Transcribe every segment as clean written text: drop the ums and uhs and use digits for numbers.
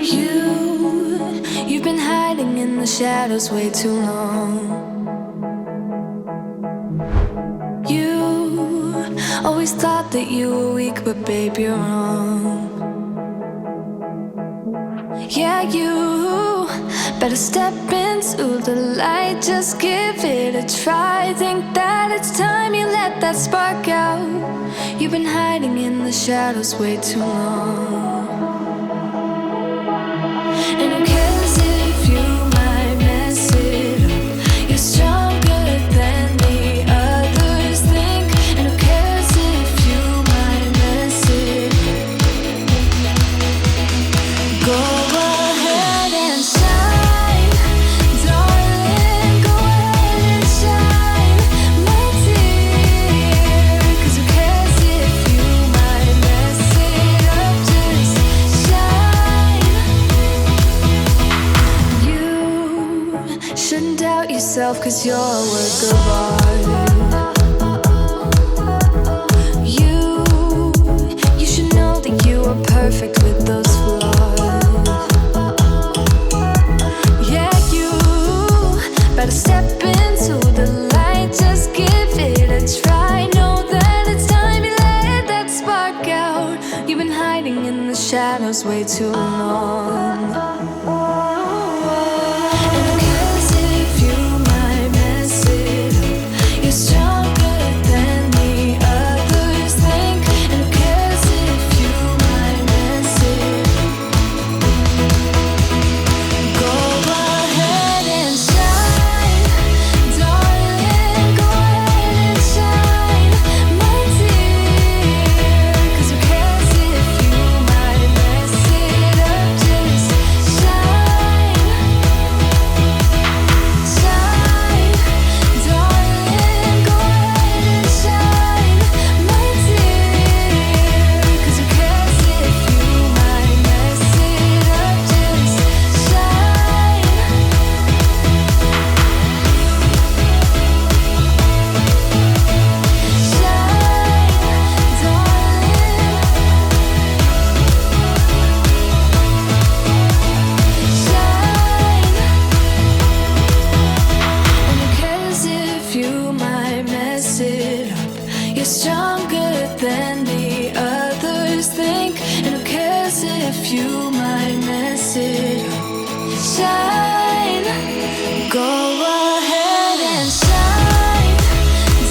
You've been hiding in the shadows way too long. You always thought that you were weak, but babe, you're wrong. Yeah, you better step into the light, just give it a try. Think that it's time you let that spark out. You've been hiding in the shadows way too long. And who cares if you might mess it up? You're stronger than the others think. And who cares if you might mess it up? Go ahead and shine, darling. Go ahead and shine, my dear. 'Cause who cares if you might mess it up? Just shine. You shouldn't doubt yourself, 'cause you're a work of art. You should know that you are perfect with those flaws. Yeah, you better step into the light, just give it a try. Know that it's time you let that spark out. You've been hiding in the shadows way too long. And who cares if you might mess it up? You're stronger than the others think. And who cares if you might mess it up? Go ahead and shine, darling. Go ahead and shine, my dear. 'Cause who cares if you might mess it up? Just shine, shine, darling. Go ahead and shine, my dear. 'Cause who cares if you might mess it up? Just shine. You're stronger than the others think. And who cares if you might mess it up? Shine, go ahead and shine,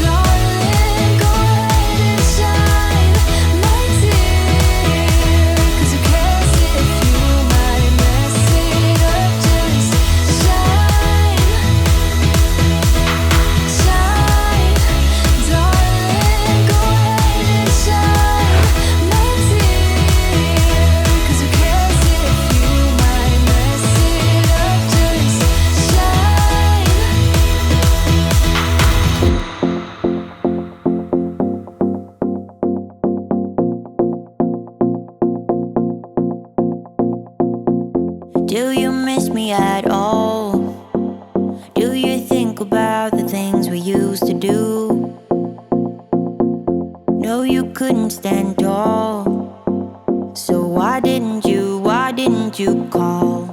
darling. Go ahead and shine, my dear. 'Cause who cares if you might mess it up? Just shine, shine, darling. Go ahead and shine, my dear. 'Cause who cares if you might mess it up? Just shine. Do you miss me at all? Do you think about the things we used to do? No, you couldn't stand tall. So why didn't you call?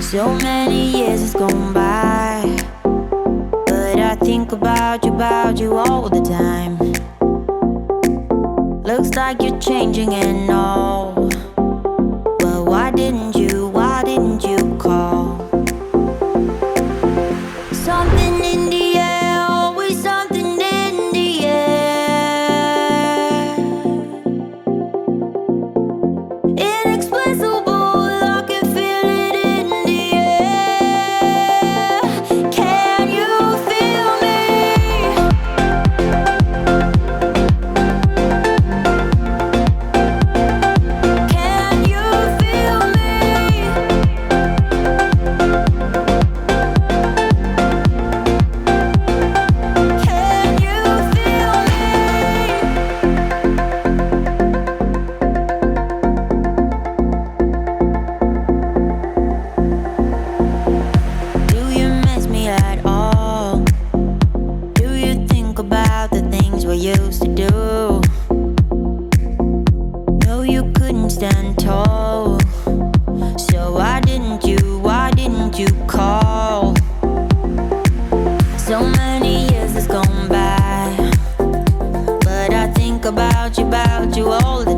So many years has gone by, but I think about you all the time. Looks like you're changing and all. But why didn't you call? Something in the air, always something in the air. Inexplicable, I can feel it in the air. Can you feel me? Can you feel me? about you all the